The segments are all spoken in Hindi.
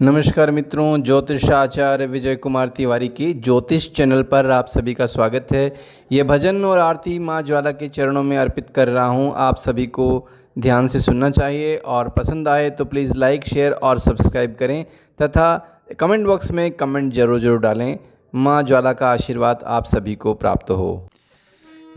नमस्कार मित्रों, ज्योतिष आचार्य विजय कुमार तिवारी की ज्योतिष चैनल पर आप सभी का स्वागत है। ये भजन और आरती माँ ज्वाला के चरणों में अर्पित कर रहा हूँ। आप सभी को ध्यान से सुनना चाहिए और पसंद आए तो प्लीज़ लाइक, शेयर और सब्सक्राइब करें तथा कमेंट बॉक्स में कमेंट जरूर डालें। माँ ज्वाला का आशीर्वाद आप सभी को प्राप्त हो।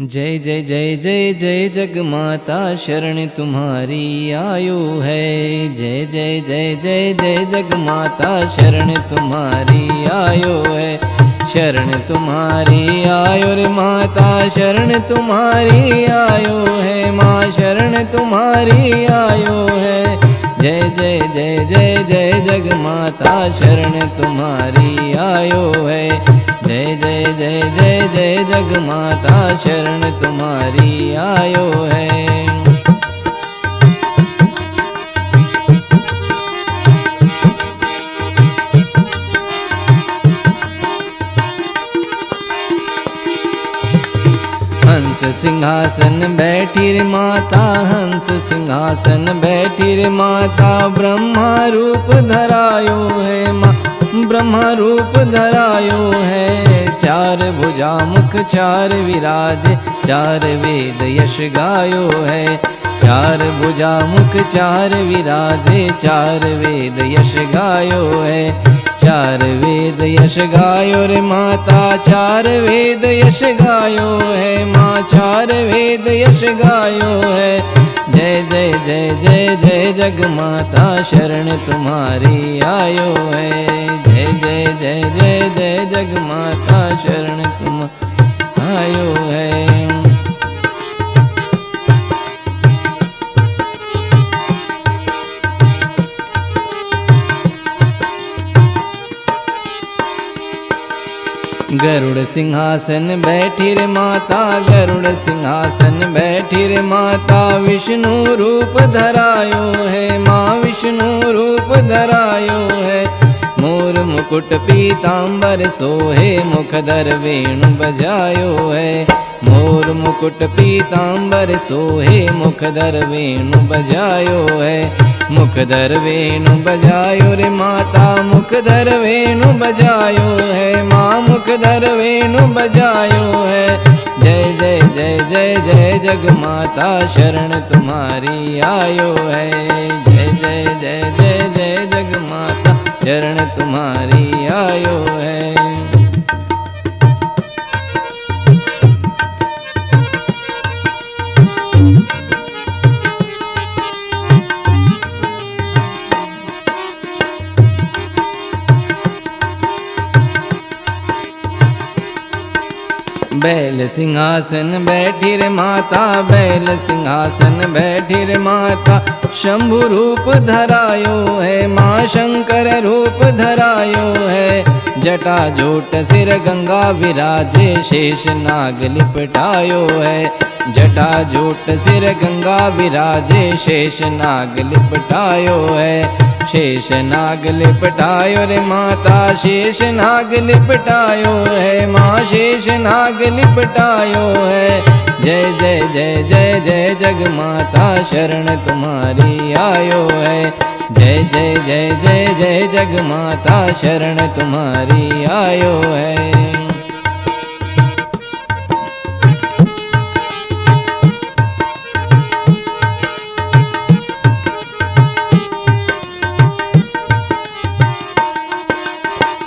जय जय जय जय जय जगमाता शरण तुम्हारी आयो है। जय जय जय जय जय जगमाता शरण तुम्हारी आयो है। शरण तुम्हारी आयो रे माता, शरण तुम्हारी आयो है। माँ शरण तुम्हारी आयो है। जय जय जय जय जय जगमाता शरण तुम्हारी आयो है। जय जय जय जय जय जगमाता शरण तुम्हारी आयो है। हंस सिंहासन बैठी रे माता, हंस सिंहासन बैठी रे माता। ब्रह्मा रूप धरायो है माँ, ब्रह्मा रूप धरायो है। चार भुजा मुख चार विराजे, चार वेद यश गायो है। चार भुजा मुख चार विराजे, चार वेद यश गायो है। चार वेद यश गायो रे माता, चार वेद यश गायो है। माँ चार वेद यश गायो है। जय जय जय जय जय जगमाता शरण तुम्हारी आयो है। जय जय जय जय जय जगमाता शरण तुम आयो है। गरुड़ सिंहासन बैठी रे माता, गरुड़ सिंहासन बैठी रे माता। विष्णु रूप धरायो है माँ, विष्णु रूप धरायो है। मोर मुकुट पीतांबर सोहे, मुखधर वेणु बजायो है। मोर मुकुट पीतांबर सोहे, मुखधर वेणु बजायो है। मुखधर वेणु बजायो रे माता, मुखधर वेणु बजायो है। माँ मुखधर वेणु बजायो है। जय जय जय जय जय जगमाता शरण तुम्हारी आयो है। जय जय जय जय जय जगमाता शरण तुम्हारी आयो है। बैल सिंहासन बैठी रे माता, बैल सिंहासन बैठी रे माता। शंभु रूप धरायो है माँ, शंकर रूप धरायो है। जटा जोट सिर गंगा विराजे, शेष नाग लिपटायो है। जटा जोट सिर गंगा विराजे, शेष नाग लिपटायो है। शेष नाग लिपटायो रे माता, शेष नाग लिपटायो है। माँ शेष नाग लिपटायो है। जय जय जय जय जय जगमाता शरण तुम्हारी आयो है। जय जय जय जय जय जगमाता शरण तुम्हारी आयो है।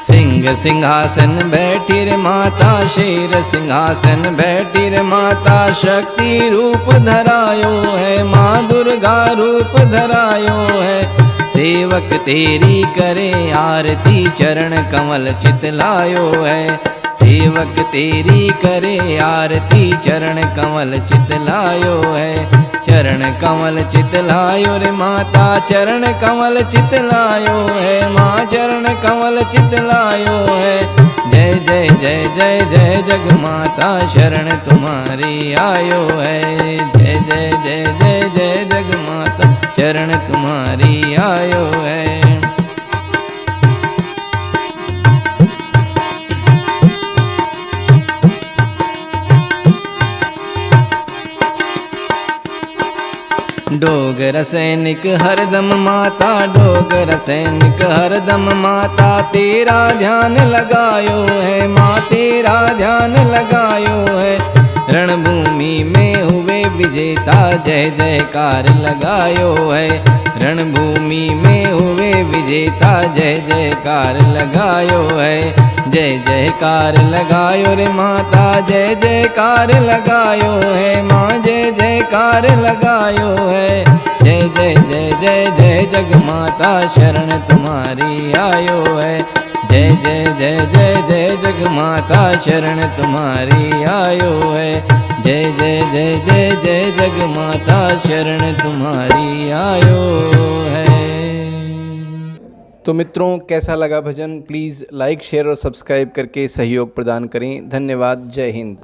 सिंह सिंहासन बैठी रे माता, शेर सिंहासन बैठी रे माता। शक्ति रूप धरायो है माँ, दुर्गा रूप धरायो है। सेवक तेरी करे आरती, चरण कमल चितलायो है। सेवक तेरी करे आरती, चरण कमल चितलायो है। चरण कमल चितलायो रे माता, चरण कमल चितलायो है। माँ चरण कमल चितलायो है। जय जय जय जय जय जगमाता शरण तुम्हारी आयो है। जय जय जय जय जय जगमाता शरण तुम्हारी आयो है। डोग डोगर सैनिक हरदम माता, डोगर सैनिक हरदम माता, तेरा ध्यान लगायो है माँ, तेरा ध्यान लगायो है। रणभूमि में हुए विजेता, जय जयकार लगायो है। रणभूमि में हुए विजेता, जय जयकार लगायो है। जय जयकार लगायो रे माता, जय जयकार लगायो है माँ, जय जयकार लगायो है। जय जय जय जय जय जग माता, शरण तुम्हारी आयो है। जय जय जय जय जय जग माता, शरण तुम्हारी आयो है। जय जय जय जय जय जग माता, शरण तुम्हारी आयो है। तो मित्रों, कैसा लगा भजन? प्लीज़ लाइक, शेयर और सब्सक्राइब करके सहयोग प्रदान करें। धन्यवाद। जय हिंद।